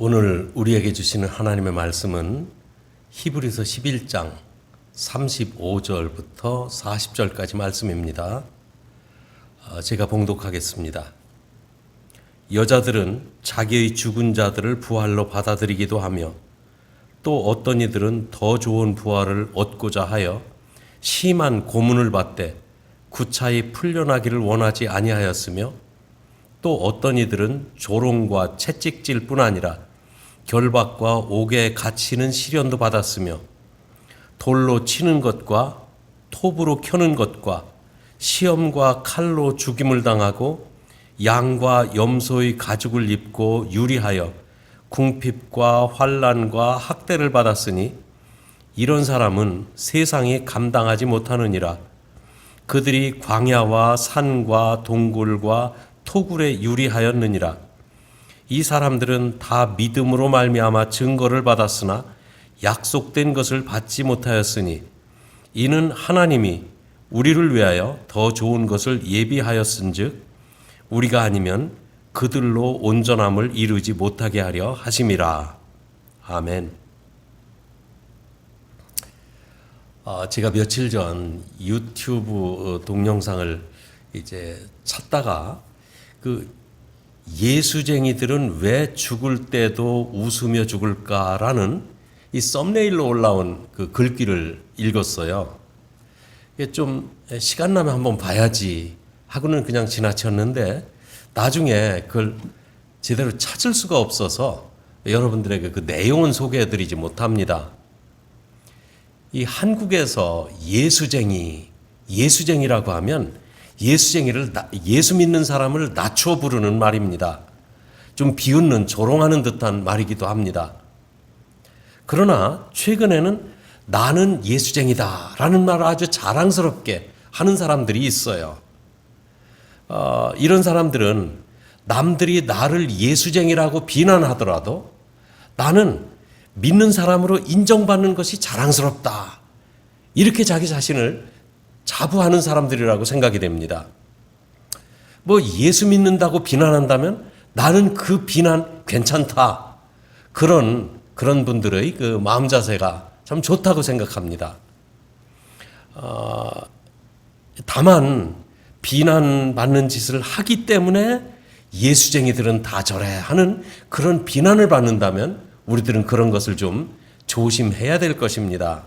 오늘 우리에게 주시는 하나님의 말씀은 히브리서 11장 35절부터 40절까지 말씀입니다. 제가 봉독하겠습니다. 여자들은 자기의 죽은 자들을 부활로 받아들이기도 하며 또 어떤 이들은 더 좋은 부활을 얻고자 하여 심한 고문을 받되 구차히 풀려나기를 원하지 아니하였으며 또 어떤 이들은 조롱과 채찍질 뿐 아니라 결박과 옥에 갇히는 시련도 받았으며 돌로 치는 것과 톱으로 켜는 것과 시험과 칼로 죽임을 당하고 양과 염소의 가죽을 입고 유리하여 궁핍과 환난과 학대를 받았으니 이런 사람은 세상이 감당하지 못하느니라. 그들이 광야와 산과 동굴과 토굴에 유리하였느니라. 이 사람들은 다 믿음으로 말미암아 증거를 받았으나 약속된 것을 받지 못하였으니 이는 하나님이 우리를 위하여 더 좋은 것을 예비하였은즉 우리가 아니면 그들로 온전함을 이루지 못하게 하려 하심이라. 아멘. 제가 며칠 전 유튜브 동영상을 이제 찾다가 예수쟁이들은 왜 죽을 때도 웃으며 죽을까라는 이 썸네일로 올라온 그 글귀를 읽었어요. 이게 좀 시간 나면 한번 봐야지 하고는 그냥 지나쳤는데 나중에 그걸 제대로 찾을 수가 없어서 여러분들에게 그 내용은 소개해드리지 못합니다. 이 한국에서 예수쟁이라고 하면 예수쟁이를 예수 믿는 사람을 낮춰 부르는 말입니다. 좀 비웃는 조롱하는 듯한 말이기도 합니다. 그러나 최근에는 나는 예수쟁이다라는 말을 아주 자랑스럽게 하는 사람들이 있어요. 이런 사람들은 남들이 나를 예수쟁이라고 비난하더라도 나는 믿는 사람으로 인정받는 것이 자랑스럽다. 이렇게 자기 자신을 자부하는 사람들이라고 생각이 됩니다. 예수 믿는다고 비난한다면 나는 그 비난 괜찮다. 그런 분들의 그 마음 자세가 참 좋다고 생각합니다. 다만 비난받는 짓을 하기 때문에 예수쟁이들은 다 저래 하는 그런 비난을 받는다면 우리들은 그런 것을 좀 조심해야 될 것입니다.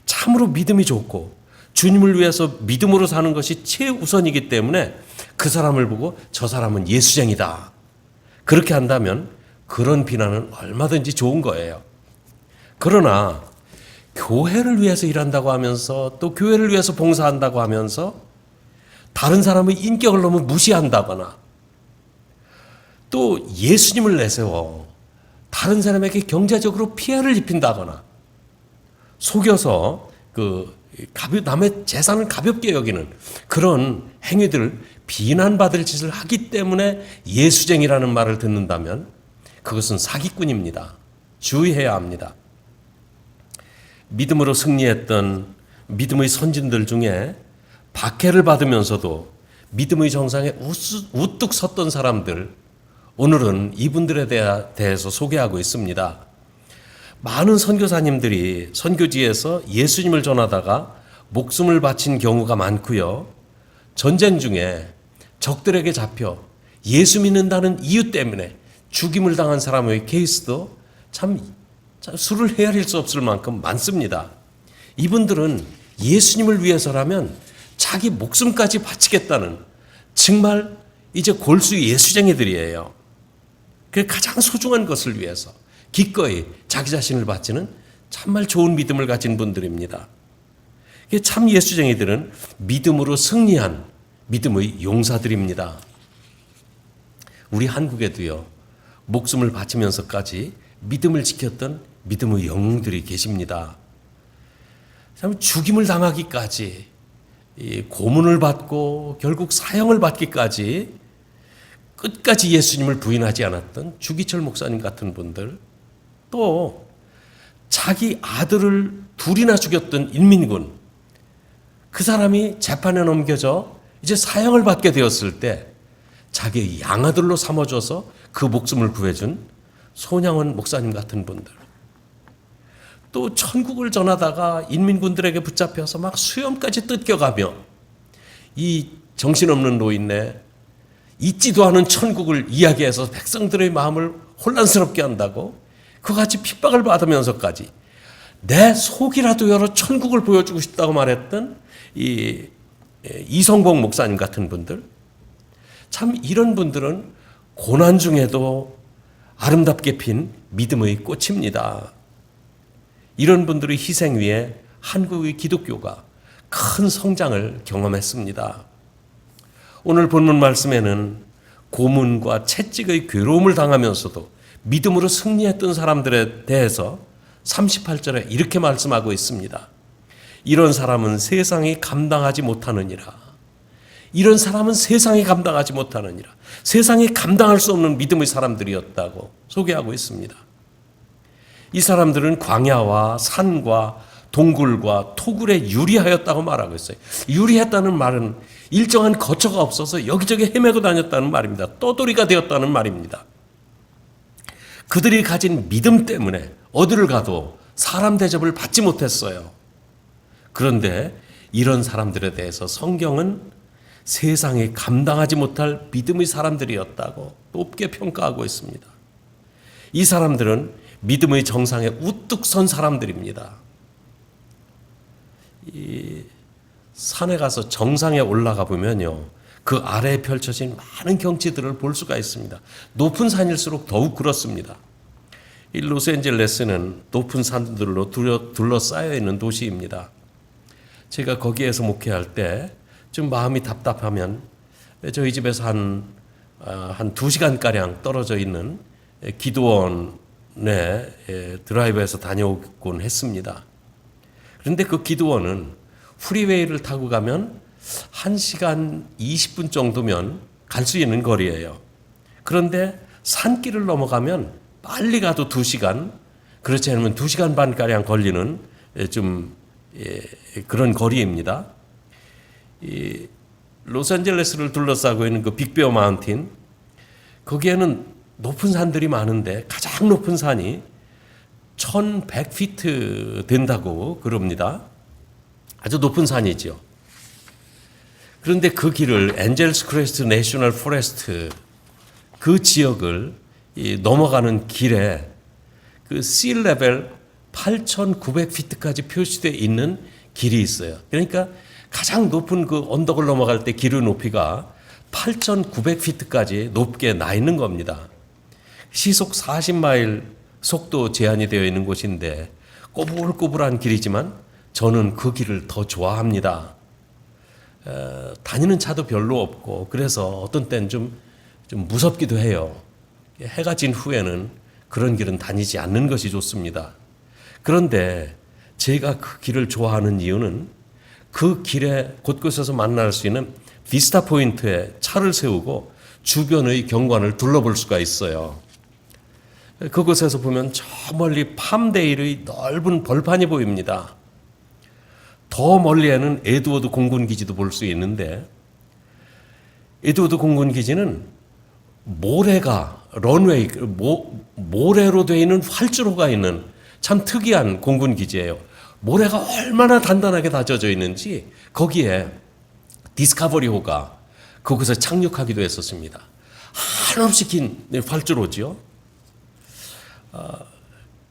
참으로 믿음이 좋고 주님을 위해서 믿음으로 사는 것이 최우선이기 때문에 그 사람을 보고 저 사람은 예수쟁이다. 그렇게 한다면 그런 비난은 얼마든지 좋은 거예요. 그러나 교회를 위해서 일한다고 하면서 또 교회를 위해서 봉사한다고 하면서 다른 사람의 인격을 너무 무시한다거나 또 예수님을 내세워 다른 사람에게 경제적으로 피해를 입힌다거나 속여서 남의 재산을 가볍게 여기는 그런 행위들을 비난받을 짓을 하기 때문에 예수쟁이라는 말을 듣는다면 그것은 사기꾼입니다. 주의해야 합니다. 믿음으로 승리했던 믿음의 선진들 중에 박해를 받으면서도 믿음의 정상에 우뚝 섰던 사람들, 오늘은 이분들에 대해서 소개하고 있습니다. 많은 선교사님들이 선교지에서 예수님을 전하다가 목숨을 바친 경우가 많고요. 전쟁 중에 적들에게 잡혀 예수 믿는다는 이유 때문에 죽임을 당한 사람의 케이스도 참 수를 헤아릴 수 없을 만큼 많습니다. 이분들은 예수님을 위해서라면 자기 목숨까지 바치겠다는 정말 이제 골수 예수쟁이들이에요. 그 가장 소중한 것을 위해서 기꺼이 자기 자신을 바치는 정말 좋은 믿음을 가진 분들입니다. 참 예수쟁이들은 믿음으로 승리한 믿음의 용사들입니다. 우리 한국에도요, 목숨을 바치면서까지 믿음을 지켰던 믿음의 영웅들이 계십니다. 참 죽임을 당하기까지 고문을 받고 결국 사형을 받기까지 끝까지 예수님을 부인하지 않았던 주기철 목사님 같은 분들, 또 자기 아들을 둘이나 죽였던 인민군, 그 사람이 재판에 넘겨져 이제 사형을 받게 되었을 때 자기의 양아들로 삼아줘서 그 목숨을 구해준 손양원 목사님 같은 분들, 또 천국을 전하다가 인민군들에게 붙잡혀서 막 수염까지 뜯겨가며 이 정신없는 노인네 잊지도 않은 천국을 이야기해서 백성들의 마음을 혼란스럽게 한다고 그같이 핍박을 받으면서까지 내 속이라도 열어 천국을 보여주고 싶다고 말했던 이 이성복 목사님 같은 분들, 참 이런 분들은 고난 중에도 아름답게 핀 믿음의 꽃입니다. 이런 분들의 희생 위에 한국의 기독교가 큰 성장을 경험했습니다. 오늘 본문 말씀에는 고문과 채찍의 괴로움을 당하면서도 믿음으로 승리했던 사람들에 대해서 38절에 이렇게 말씀하고 있습니다. 이런 사람은 세상이 감당하지 못하느니라. 이런 사람은 세상이 감당하지 못하느니라. 세상이 감당할 수 없는 믿음의 사람들이었다고 소개하고 있습니다. 이 사람들은 광야와 산과 동굴과 토굴에 유리하였다고 말하고 있어요. 유리했다는 말은 일정한 거처가 없어서 여기저기 헤매고 다녔다는 말입니다. 떠돌이가 되었다는 말입니다. 그들이 가진 믿음 때문에 어디를 가도 사람 대접을 받지 못했어요. 그런데 이런 사람들에 대해서 성경은 세상이 감당하지 못할 믿음의 사람들이었다고 높게 평가하고 있습니다. 이 사람들은 믿음의 정상에 우뚝 선 사람들입니다. 이 산에 가서 정상에 올라가 보면요, 그 아래에 펼쳐진 많은 경치들을 볼 수가 있습니다. 높은 산일수록 더욱 그렇습니다. 이 로스앤젤레스는 높은 산들로 둘러싸여 있는 도시입니다. 제가 거기에서 목회할 때 좀 마음이 답답하면 저희 집에서 한 2시간가량 떨어져 있는 기도원에 드라이브에서 다녀오곤 했습니다. 그런데 그 기도원은 프리웨이를 타고 가면 1시간 20분 정도면 갈 수 있는 거리예요. 그런데 산길을 넘어가면 빨리 가도 2시간, 그렇지 않으면 2시간 반가량 걸리는 좀 그런 거리입니다. 이 로스앤젤레스를 둘러싸고 있는 그 빅베어 마운틴, 거기에는 높은 산들이 많은데 가장 높은 산이 1100피트 된다고 그럽니다. 아주 높은 산이죠. 그런데 그 길을 엔젤스 크레스트 내셔널 포레스트, 그 지역을 넘어가는 길에 그 씨 레벨 8,900피트까지 표시되어 있는 길이 있어요. 그러니까 가장 높은 그 언덕을 넘어갈 때 길의 높이가 8,900피트까지 높게 나 있는 겁니다. 시속 40마일 속도 제한이 되어 있는 곳인데 꼬불꼬불한 길이지만 저는 그 길을 더 좋아합니다. 다니는 차도 별로 없고 그래서 어떤 때는 좀 무섭기도 해요. 해가 진 후에는 그런 길은 다니지 않는 것이 좋습니다. 그런데 제가 그 길을 좋아하는 이유는 그 길에 곳곳에서 만날 수 있는 비스타 포인트에 차를 세우고 주변의 경관을 둘러볼 수가 있어요. 그곳에서 보면 저 멀리 팜데일의 넓은 벌판이 보입니다. 더 멀리에는 에드워드 공군기지도 볼 수 있는데, 에드워드 공군기지는 모래가 런웨이, 모래로 되어 있는 활주로가 있는 참 특이한 공군기지예요. 모래가 얼마나 단단하게 다져져 있는지 거기에 디스커버리호가 거기서 착륙하기도 했었습니다. 한없이 긴 활주로죠.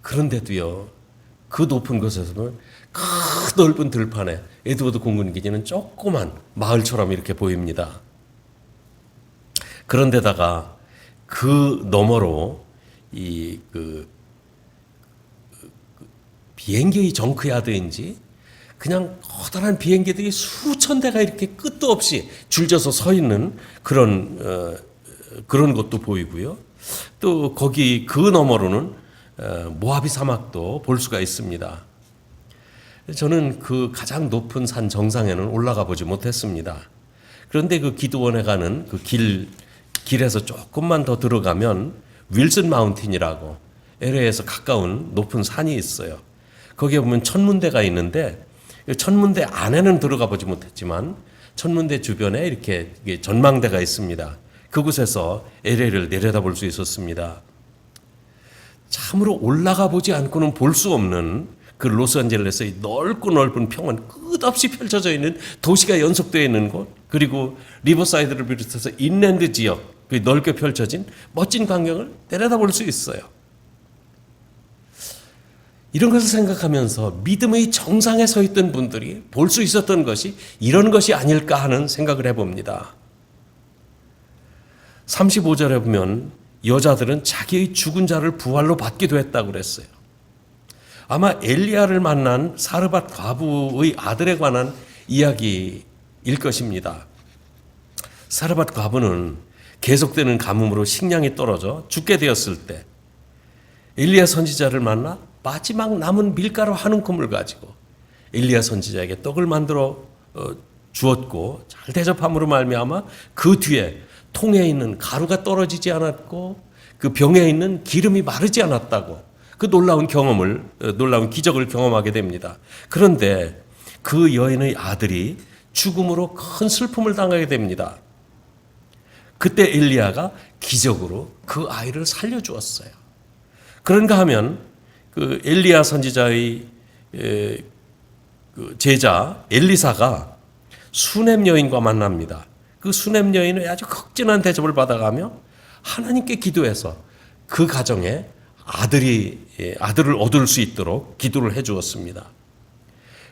그런데도요, 그 높은 곳에서는 큰 넓은 들판에 에드워드 공군기지는 조그만 마을처럼 이렇게 보입니다. 그런데다가 그 너머로 비행기의 정크야드인지 그냥 커다란 비행기들이 수천 대가 이렇게 끝도 없이 줄져서 서 있는 그런 것도 보이고요. 또 거기 그 너머로는 모하비 사막도 볼 수가 있습니다. 저는 그 가장 높은 산 정상에는 올라가 보지 못했습니다. 그런데 그 기도원에 가는 그 길에서 조금만 더 들어가면 윌슨 마운틴이라고 LA에서 가까운 높은 산이 있어요. 거기에 보면 천문대가 있는데 천문대 안에는 들어가 보지 못했지만 천문대 주변에 이렇게 전망대가 있습니다. 그곳에서 LA를 내려다볼 수 있었습니다. 참으로 올라가 보지 않고는 볼 수 없는 그 로스앤젤레스의 넓고 넓은 평원, 끝없이 펼쳐져 있는 도시가 연속되어 있는 곳, 그리고 리버사이드를 비롯해서 인랜드 지역, 그 넓게 펼쳐진 멋진 광경을 내려다볼 수 있어요. 이런 것을 생각하면서 믿음의 정상에 서 있던 분들이 볼 수 있었던 것이 이런 것이 아닐까 하는 생각을 해봅니다. 35절에 보면 여자들은 자기의 죽은 자를 부활로 받기도 했다고 그랬어요. 아마 엘리야를 만난 사르밧 과부의 아들에 관한 이야기일 것입니다. 사르밧 과부는 계속되는 가뭄으로 식량이 떨어져 죽게 되었을 때 엘리야 선지자를 만나 마지막 남은 밀가루 한 움큼을 가지고 엘리야 선지자에게 떡을 만들어 주었고, 잘 대접함으로 말미암아 그 뒤에 통에 있는 가루가 떨어지지 않았고 그 병에 있는 기름이 마르지 않았다고 그 놀라운 기적을 경험하게 됩니다. 그런데 그 여인의 아들이 죽음으로 큰 슬픔을 당하게 됩니다. 그때 엘리야가 기적으로 그 아이를 살려주었어요. 그런가 하면 그 엘리야 선지자의 그 제자 엘리사가 수넴 여인과 만납니다. 그 수넴 여인의 아주 극진한 대접을 받아가며 하나님께 기도해서 그 가정에 아들을 얻을 수 있도록 기도를 해 주었습니다.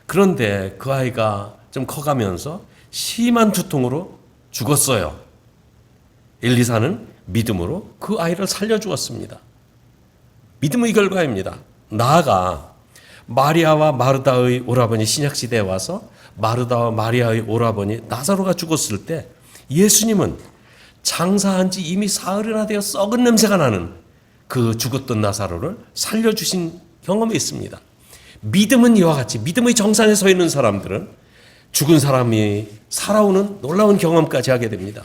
그런데 그 아이가 좀 커가면서 심한 두통으로 죽었어요. 엘리사는 믿음으로 그 아이를 살려주었습니다. 믿음의 결과입니다. 나아가 마리아와 마르다의 오라버니 신약시대에 와서 마르다와 마리아의 오라버니 나사로가 죽었을 때 예수님은 장사한 지 이미 사흘이나 되어 썩은 냄새가 나는 그 죽었던 나사로를 살려주신 경험이 있습니다. 믿음은 이와 같이 믿음의 정상에 서 있는 사람들은 죽은 사람이 살아오는 놀라운 경험까지 하게 됩니다.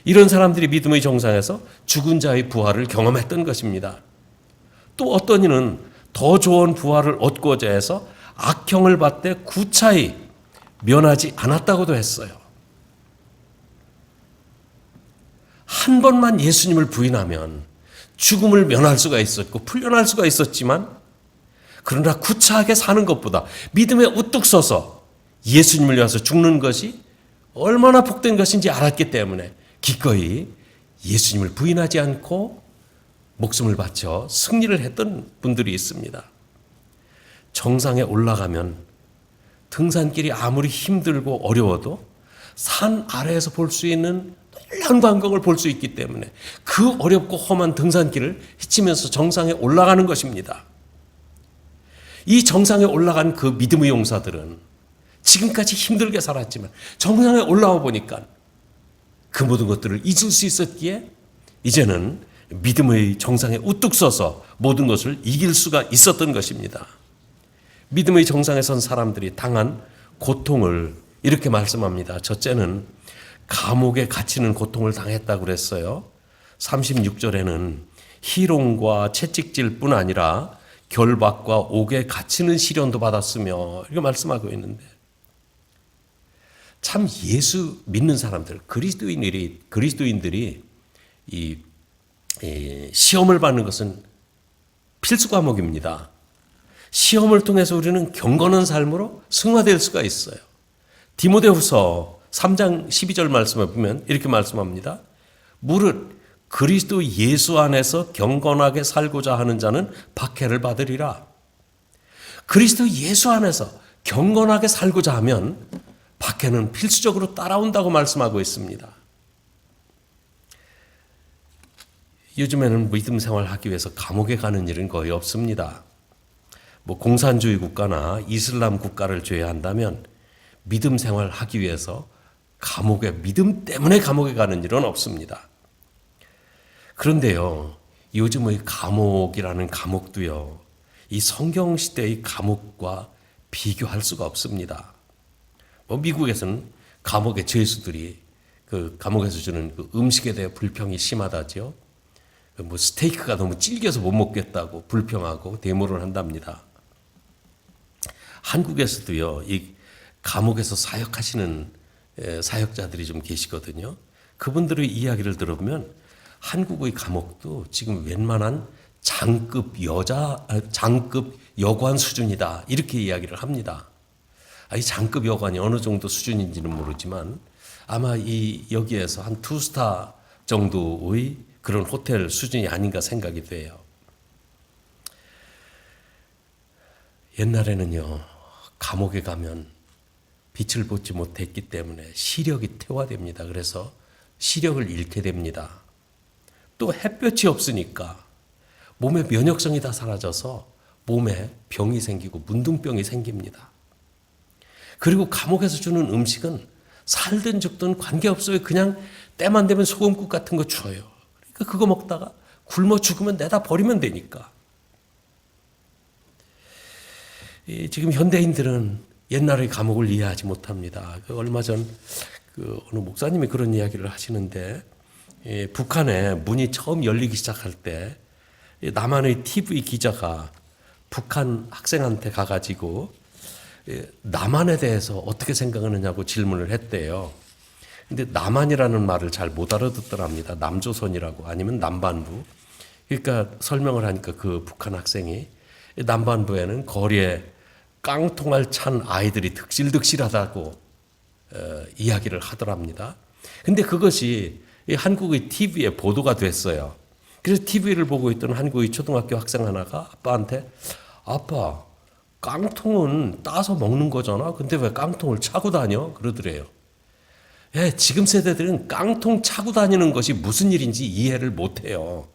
이런 사람들이 믿음의 정상에서 죽은 자의 부활을 경험했던 것입니다. 또 어떤 이는 더 좋은 부활을 얻고자 해서 악형을 받되 구차히 면하지 않았다고도 했어요. 한 번만 예수님을 부인하면 죽음을 면할 수가 있었고 풀려날 수가 있었지만, 그러나 구차하게 사는 것보다 믿음에 우뚝 서서 예수님을 위해서 죽는 것이 얼마나 복된 것인지 알았기 때문에 기꺼이 예수님을 부인하지 않고 목숨을 바쳐 승리를 했던 분들이 있습니다. 정상에 올라가면 등산길이 아무리 힘들고 어려워도 산 아래에서 볼 수 있는 놀라운 광경을 볼 수 있기 때문에 그 어렵고 험한 등산길을 헤치면서 정상에 올라가는 것입니다. 이 정상에 올라간 그 믿음의 용사들은 지금까지 힘들게 살았지만 정상에 올라와 보니까 그 모든 것들을 잊을 수 있었기에 이제는 믿음의 정상에 우뚝 서서 모든 것을 이길 수가 있었던 것입니다. 믿음의 정상에 선 사람들이 당한 고통을 이렇게 말씀합니다. 첫째는 감옥에 갇히는 고통을 당했다고 그랬어요. 36절에는 희롱과 채찍질 뿐 아니라 결박과 옥에 갇히는 시련도 받았으며 이렇게 말씀하고 있는데, 참 예수 믿는 사람들, 그리스도인들이 이 시험을 받는 것은 필수 과목입니다. 시험을 통해서 우리는 경건한 삶으로 승화될 수가 있어요. 디모데후서 3장 12절 말씀을 보면 이렇게 말씀합니다. 무릇 그리스도 예수 안에서 경건하게 살고자 하는 자는 박해를 받으리라. 그리스도 예수 안에서 경건하게 살고자 하면 박해는 필수적으로 따라온다고 말씀하고 있습니다. 요즘에는 믿음 생활하기 위해서 감옥에 가는 일은 거의 없습니다. 공산주의 국가나 이슬람 국가를 제외한다면 믿음 생활하기 위해서 믿음 때문에 감옥에 가는 일은 없습니다. 그런데요, 요즘의 감옥이라는 감옥도요, 이 성경시대의 감옥과 비교할 수가 없습니다. 미국에서는 감옥의 죄수들이 그 감옥에서 주는 그 음식에 대해 불평이 심하다죠. 스테이크가 너무 질겨서 못 먹겠다고 불평하고 데모를 한답니다. 한국에서도요, 이 감옥에서 사역하시는 사역자들이 좀 계시거든요. 그분들의 이야기를 들어보면 한국의 감옥도 지금 웬만한 장급 여관 수준이다. 이렇게 이야기를 합니다. 이 장급 여관이 어느 정도 수준인지는 모르지만 아마 여기에서 한 2스타 정도의 그런 호텔 수준이 아닌가 생각이 돼요. 옛날에는요, 감옥에 가면 빛을 보지 못했기 때문에 시력이 퇴화됩니다. 그래서 시력을 잃게 됩니다. 또 햇볕이 없으니까 몸의 면역성이 다 사라져서 몸에 병이 생기고 문둥병이 생깁니다. 그리고 감옥에서 주는 음식은 살든 죽든 관계없어요. 그냥 때만 되면 소금국 같은 거 줘요. 그러니까 그거 먹다가 굶어 죽으면 내다 버리면 되니까. 지금 현대인들은 옛날의 감옥을 이해하지 못합니다. 얼마 전 어느 목사님이 그런 이야기를 하시는데, 북한에 문이 처음 열리기 시작할 때 남한의 TV 기자가 북한 학생한테 가가지고 남한에 대해서 어떻게 생각하느냐고 질문을 했대요. 근데 남한이라는 말을 잘 못 알아듣더랍니다. 남조선이라고 아니면 남반부. 그러니까 설명을 하니까 그 북한 학생이 남반부에는 거리에 깡통알 찬 아이들이 득실득실하다고 이야기를 하더랍니다. 근데 그것이 한국의 TV에 보도가 됐어요. 그래서 TV를 보고 있던 한국의 초등학교 학생 하나가 아빠한테, 아빠, 깡통은 따서 먹는 거잖아. 근데 왜 깡통을 차고 다녀? 그러더래요. 지금 세대들은 깡통 차고 다니는 것이 무슨 일인지 이해를 못해요.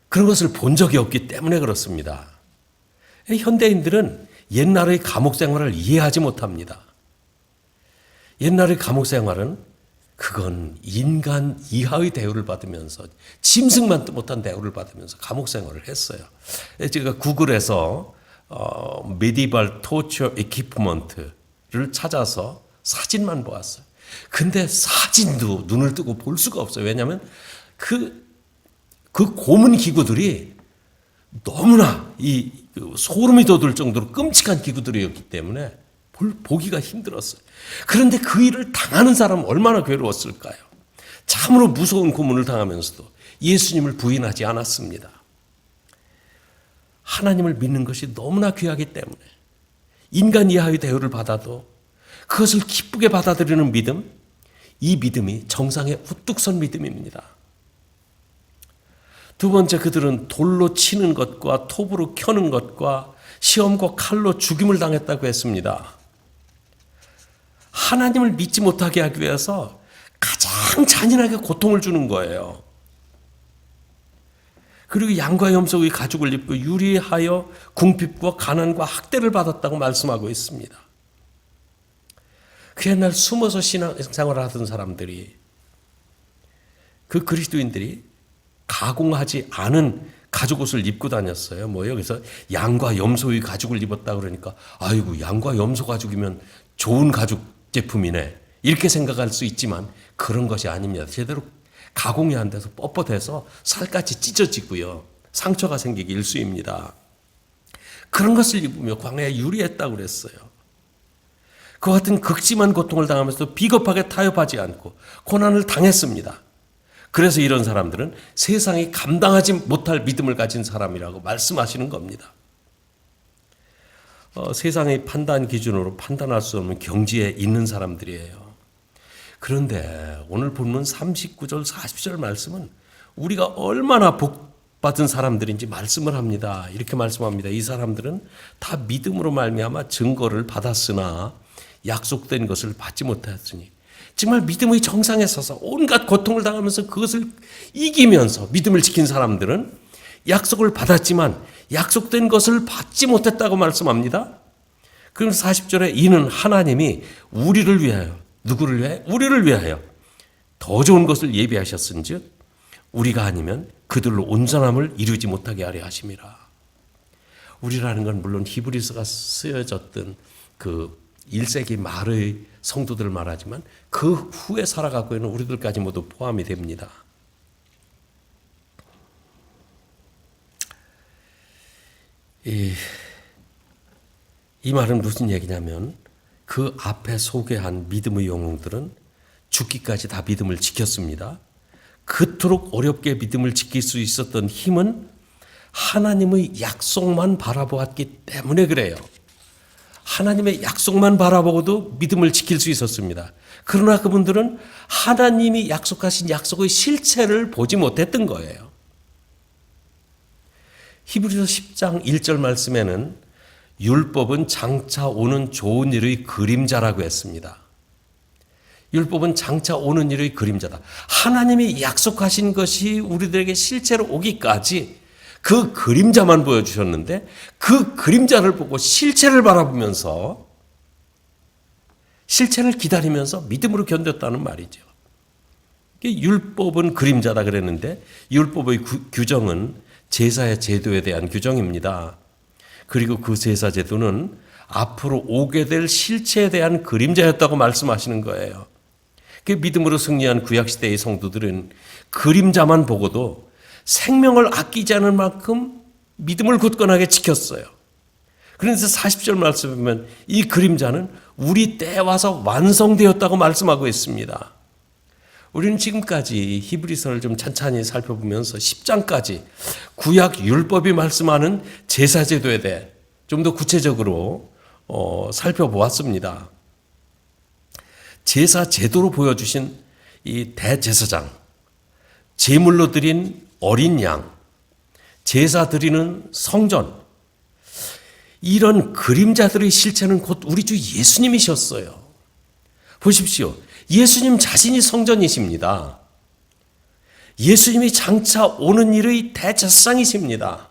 그런 것을 본 적이 없기 때문에 그렇습니다. 현대인들은 옛날의 감옥 생활을 이해하지 못합니다. 옛날의 감옥 생활은 그건 인간 이하의 대우를 받으면서 짐승만도 못한 대우를 받으면서 감옥 생활을 했어요. 제가 구글에서 medieval torture equipment를 찾아서 사진만 보았어요. 근데 사진도 눈을 뜨고 볼 수가 없어요. 왜냐하면 그 고문 기구들이 너무나 소름이 돋을 정도로 끔찍한 기구들이었기 때문에 보기가 힘들었어요. 그런데 그 일을 당하는 사람은 얼마나 괴로웠을까요? 참으로 무서운 고문을 당하면서도 예수님을 부인하지 않았습니다. 하나님을 믿는 것이 너무나 귀하기 때문에 인간 이하의 대우를 받아도 그것을 기쁘게 받아들이는 믿음, 이 믿음이 정상에 우뚝 선 믿음입니다. 두 번째, 그들은 돌로 치는 것과 톱으로 켜는 것과 시험과 칼로 죽임을 당했다고 했습니다. 하나님을 믿지 못하게 하기 위해서 가장 잔인하게 고통을 주는 거예요. 그리고 양과 염소의 가죽을 입고 유리하여 궁핍과 가난과 학대를 받았다고 말씀하고 있습니다. 그 옛날 숨어서 신앙생활을 하던 사람들이, 그 그리스도인들이 가공하지 않은 가죽옷을 입고 다녔어요. 여기서 양과 염소의 가죽을 입었다 그러니까, 아이고, 양과 염소 가죽이면 좋은 가죽 제품이네, 이렇게 생각할 수 있지만 그런 것이 아닙니다. 제대로 가공이 안 돼서 뻣뻣해서 살같이 찢어지고요, 상처가 생기기 일쑤입니다. 그런 것을 입으며 광야에 유리했다고 그랬어요. 그와 같은 극심한 고통을 당하면서도 비겁하게 타협하지 않고 고난을 당했습니다. 그래서 이런 사람들은 세상이 감당하지 못할 믿음을 가진 사람이라고 말씀하시는 겁니다. 세상의 판단 기준으로 판단할 수 없는 경지에 있는 사람들이에요. 그런데 오늘 본문 39절 40절 말씀은 우리가 얼마나 복받은 사람들인지 말씀을 합니다. 이렇게 말씀합니다. 이 사람들은 다 믿음으로 말미암아 증거를 받았으나 약속된 것을 받지 못하였으니, 정말 믿음의 정상에 서서 온갖 고통을 당하면서 그것을 이기면서 믿음을 지킨 사람들은 약속을 받았지만 약속된 것을 받지 못했다고 말씀합니다. 그럼 40절에 이는 하나님이 우리를 위하여, 누구를 위하여? 우리를 위하여 더 좋은 것을 예비하셨은즉 우리가 아니면 그들로 온전함을 이루지 못하게 하려 하심이라. 우리라는 건 물론 히브리서가 쓰여졌던 그 1세기 말의 성도들 말하지만 그 후에 살아가고 있는 우리들까지 모두 포함이 됩니다. 이 말은 무슨 얘기냐면, 그 앞에 소개한 믿음의 영웅들은 죽기까지 다 믿음을 지켰습니다. 그토록 어렵게 믿음을 지킬 수 있었던 힘은 하나님의 약속만 바라보았기 때문에 그래요. 하나님의 약속만 바라보고도 믿음을 지킬 수 있었습니다. 그러나 그분들은 하나님이 약속하신 약속의 실체를 보지 못했던 거예요. 히브리서 10장 1절 말씀에는 율법은 장차 오는 좋은 일의 그림자라고 했습니다. 율법은 장차 오는 일의 그림자다. 하나님이 약속하신 것이 우리들에게 실제로 오기까지 그 그림자만 보여주셨는데 그 그림자를 보고 실체를 바라보면서 실체를 기다리면서 믿음으로 견뎠다는 말이죠. 율법은 그림자다 그랬는데 율법의 규정은 제사의 제도에 대한 규정입니다. 그리고 그 제사 제도는 앞으로 오게 될 실체에 대한 그림자였다고 말씀하시는 거예요. 믿음으로 승리한 구약시대의 성도들은 그림자만 보고도 생명을 아끼지 않을 만큼 믿음을 굳건하게 지켰어요. 그래서 40절 말씀에 보면 이 그림자는 우리 때에 와서 완성되었다고 말씀하고 있습니다. 우리는 지금까지 히브리서를 좀 찬찬히 살펴보면서 10장까지 구약 율법이 말씀하는 제사제도에 대해 좀 더 구체적으로 살펴보았습니다. 제사제도로 보여주신 이 대제사장, 제물로 드린 어린 양, 제사 드리는 성전, 이런 그림자들의 실체는 곧 우리 주 예수님이셨어요. 보십시오. 예수님 자신이 성전이십니다. 예수님이 장차 오는 일의 대제사장이십니다.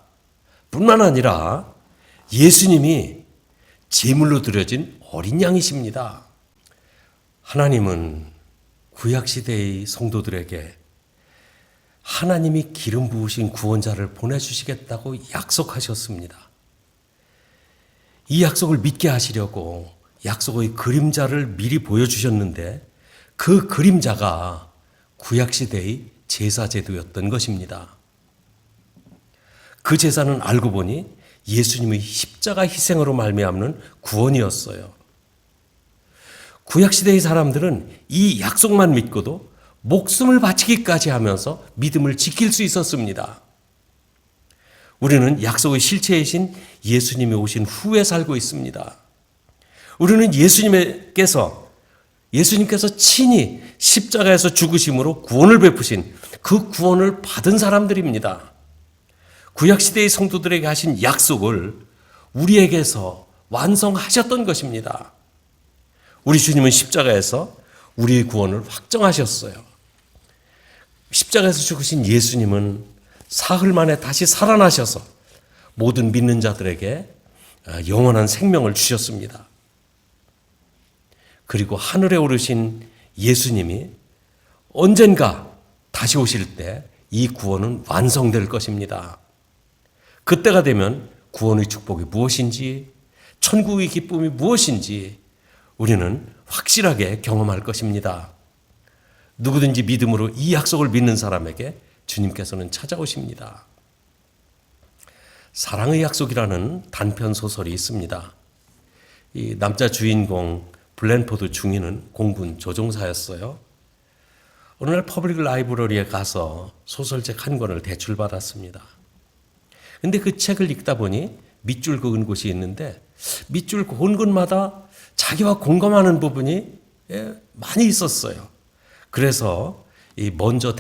뿐만 아니라 예수님이 제물로 드려진 어린 양이십니다. 하나님은 구약시대의 성도들에게 하나님이 기름 부으신 구원자를 보내주시겠다고 약속하셨습니다. 이 약속을 믿게 하시려고 약속의 그림자를 미리 보여주셨는데 그 그림자가 구약시대의 제사제도였던 것입니다. 그 제사는 알고 보니 예수님의 십자가 희생으로 말미암는 구원이었어요. 구약시대의 사람들은 이 약속만 믿고도 목숨을 바치기까지 하면서 믿음을 지킬 수 있었습니다. 우리는 약속의 실체이신 예수님이 오신 후에 살고 있습니다. 우리는 예수님께서 친히 십자가에서 죽으심으로 구원을 베푸신 그 구원을 받은 사람들입니다. 구약시대의 성도들에게 하신 약속을 우리에게서 완성하셨던 것입니다. 우리 주님은 십자가에서 우리의 구원을 확정하셨어요. 십자가에서 죽으신 예수님은 사흘 만에 다시 살아나셔서 모든 믿는 자들에게 영원한 생명을 주셨습니다. 그리고 하늘에 오르신 예수님이 언젠가 다시 오실 때 이 구원은 완성될 것입니다. 그때가 되면 구원의 축복이 무엇인지, 천국의 기쁨이 무엇인지 우리는 확실하게 경험할 것입니다. 누구든지 믿음으로 이 약속을 믿는 사람에게 주님께서는 찾아오십니다. 사랑의 약속이라는 단편 소설이 있습니다. 이 남자 주인공 블랜포드 중위는 공군 조종사였어요. 어느 날 퍼블릭 라이브러리에 가서 소설책 한 권을 대출받았습니다. 근데 그 책을 읽다 보니 밑줄 그은 곳이 있는데 밑줄 그은 곳마다 자기와 공감하는 부분이 많이 있었어요. 그래서 이 먼저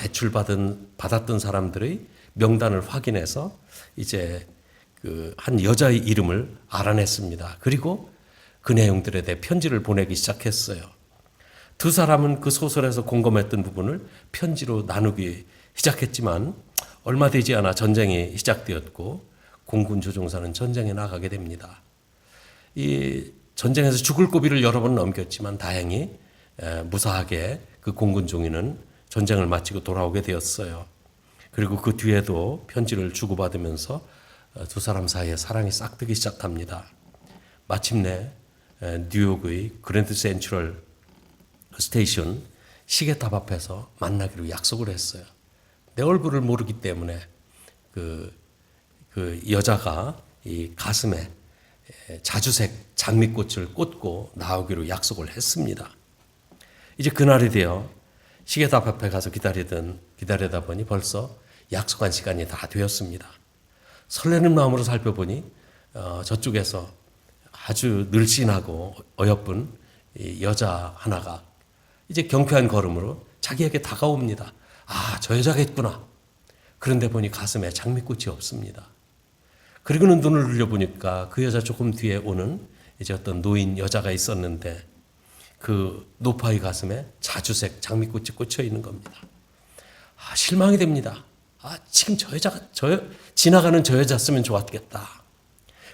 받았던 사람들의 명단을 확인해서 이제 그 한 여자의 이름을 알아냈습니다. 그리고 그 내용들에 대해 편지를 보내기 시작했어요. 두 사람은 그 소설에서 공감했던 부분을 편지로 나누기 시작했지만 얼마 되지 않아 전쟁이 시작되었고 공군 조종사는 전쟁에 나가게 됩니다. 이 전쟁에서 죽을 고비를 여러 번 넘겼지만 다행히 무사하게 그 공군 종인은 전쟁을 마치고 돌아오게 되었어요. 그리고 그 뒤에도 편지를 주고받으면서 두 사람 사이에 사랑이 싹트기 시작합니다. 마침내 뉴욕의 그랜드 센트럴 스테이션 시계탑 앞에서 만나기로 약속을 했어요. 내 얼굴을 모르기 때문에 그 여자가 이 가슴에 자주색 장미꽃을 꽂고 나오기로 약속을 했습니다. 이제 그날이 되어 시계탑 앞에 가서 기다리다 보니 벌써 약속한 시간이 다 되었습니다. 설레는 마음으로 살펴보니 저쪽에서 아주 늘씬하고 어여쁜 여자 하나가 이제 경쾌한 걸음으로 자기에게 다가옵니다. 아, 저 여자겠구나. 그런데 보니 가슴에 장미꽃이 없습니다. 그리고는 눈을 돌려보니까 그 여자 조금 뒤에 오는 이제 어떤 노인 여자가 있었는데 그 노파의 가슴에 자주색 장미꽃이 꽂혀 있는 겁니다. 아, 실망이 됩니다. 아, 지금 지나가는 저 여자였으면 좋았겠다.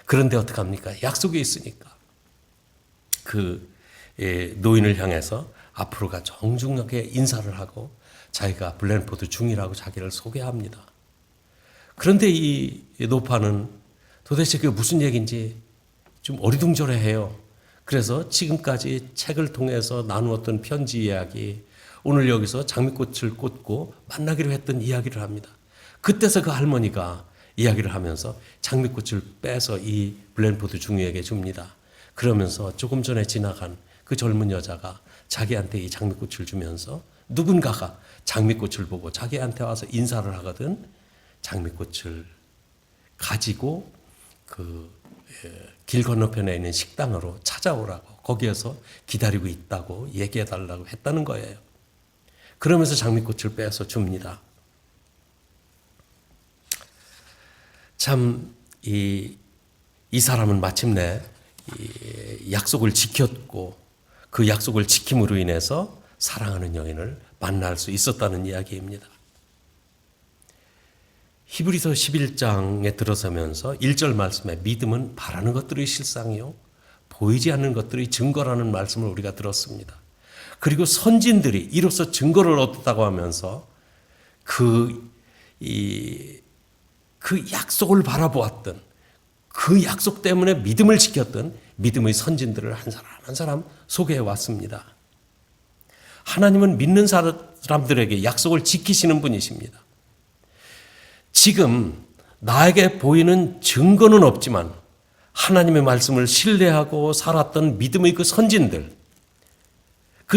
그런데 어떡합니까? 약속이 있으니까. 그 노인을 향해서 앞으로가 정중하게 인사를 하고 자기가 블랜포드 중이라고 자기를 소개합니다. 그런데 이 노파는 도대체 그게 무슨 얘기인지 좀 어리둥절해해요. 그래서 지금까지 책을 통해서 나누었던 편지 이야기, 오늘 여기서 장미꽃을 꽂고 만나기로 했던 이야기를 합니다. 그때서 그 할머니가 이야기를 하면서 장미꽃을 빼서 이 블랜포드 중위에게 줍니다. 그러면서 조금 전에 지나간 그 젊은 여자가 자기한테 이 장미꽃을 주면서 누군가가 장미꽃을 보고 자기한테 와서 인사를 하거든 장미꽃을 가지고 그 길 건너편에 있는 식당으로 찾아오라고 거기에서 기다리고 있다고 얘기해 달라고 했다는 거예요. 그러면서 장미꽃을 빼서 줍니다. 참 이 사람은 마침내 이 약속을 지켰고 그 약속을 지킴으로 인해서 사랑하는 여인을 만날 수 있었다는 이야기입니다. 히브리서 11장에 들어서면서 1절 말씀에 믿음은 바라는 것들의 실상이요 보이지 않는 것들의 증거라는 말씀을 우리가 들었습니다. 그리고 선진들이 이로써 증거를 얻었다고 하면서 그 약속을 바라보았던 그 약속 때문에 믿음을 지켰던 믿음의 선진들을 한 사람 한 사람 소개해 왔습니다. 하나님은 믿는 사람들에게 약속을 지키시는 분이십니다. 지금 나에게 보이는 증거는 없지만 하나님의 말씀을 신뢰하고 살았던 믿음의 그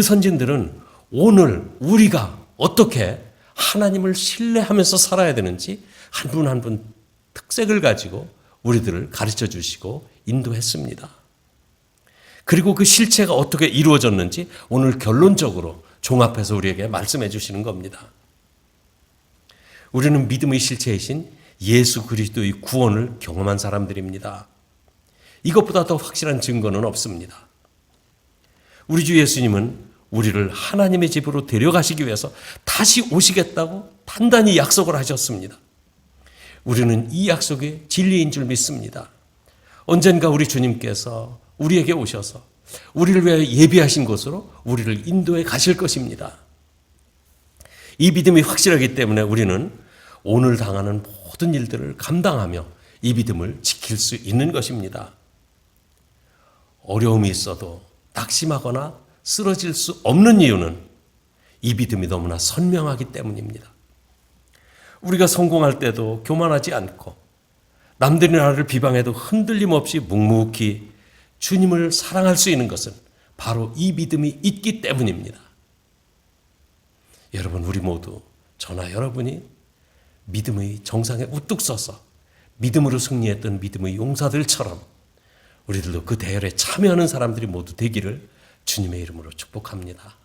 선진들은 오늘 우리가 어떻게 하나님을 신뢰하면서 살아야 되는지 한 분 한 분 특색을 가지고 우리들을 가르쳐 주시고 인도했습니다. 그리고 그 실체가 어떻게 이루어졌는지 오늘 결론적으로 종합해서 우리에게 말씀해 주시는 겁니다. 우리는 믿음의 실체이신 예수 그리스도의 구원을 경험한 사람들입니다. 이것보다 더 확실한 증거는 없습니다. 우리 주 예수님은 우리를 하나님의 집으로 데려가시기 위해서 다시 오시겠다고 단단히 약속을 하셨습니다. 우리는 이 약속이 진리인 줄 믿습니다. 언젠가 우리 주님께서 우리에게 오셔서 우리를 위하여 예비하신 곳으로 우리를 인도해 가실 것입니다. 이 믿음이 확실하기 때문에 우리는 오늘 당하는 모든 일들을 감당하며 이 믿음을 지킬 수 있는 것입니다. 어려움이 있어도 낙심하거나 쓰러질 수 없는 이유는 이 믿음이 너무나 선명하기 때문입니다. 우리가 성공할 때도 교만하지 않고 남들이 나를 비방해도 흔들림 없이 묵묵히 주님을 사랑할 수 있는 것은 바로 이 믿음이 있기 때문입니다. 여러분, 우리 모두 저나 여러분이 믿음의 정상에 우뚝 서서 믿음으로 승리했던 믿음의 용사들처럼 우리들도 그 대열에 참여하는 사람들이 모두 되기를 주님의 이름으로 축복합니다.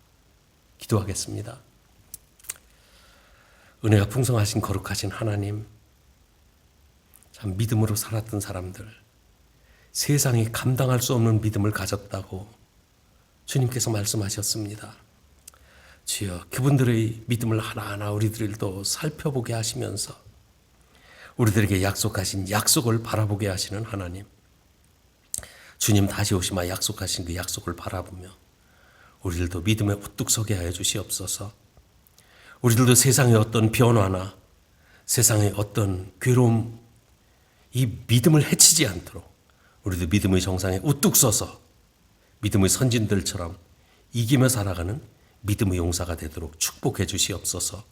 기도하겠습니다. 은혜가 풍성하신 거룩하신 하나님, 참 믿음으로 살았던 사람들, 세상이 감당할 수 없는 믿음을 가졌다고 주님께서 말씀하셨습니다. 주여, 그분들의 믿음을 하나하나 우리들도 살펴보게 하시면서 우리들에게 약속하신 약속을 바라보게 하시는 하나님, 주님 다시 오시마 약속하신 그 약속을 바라보며 우리들도 믿음에 우뚝 서게 하여 주시옵소서. 우리들도 세상의 어떤 변화나 세상의 어떤 괴로움, 이 믿음을 해치지 않도록 우리도 믿음의 정상에 우뚝 서서 믿음의 선진들처럼 이기며 살아가는 믿음의 용사가 되도록 축복해 주시옵소서.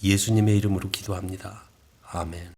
예수님의 이름으로 기도합니다. 아멘.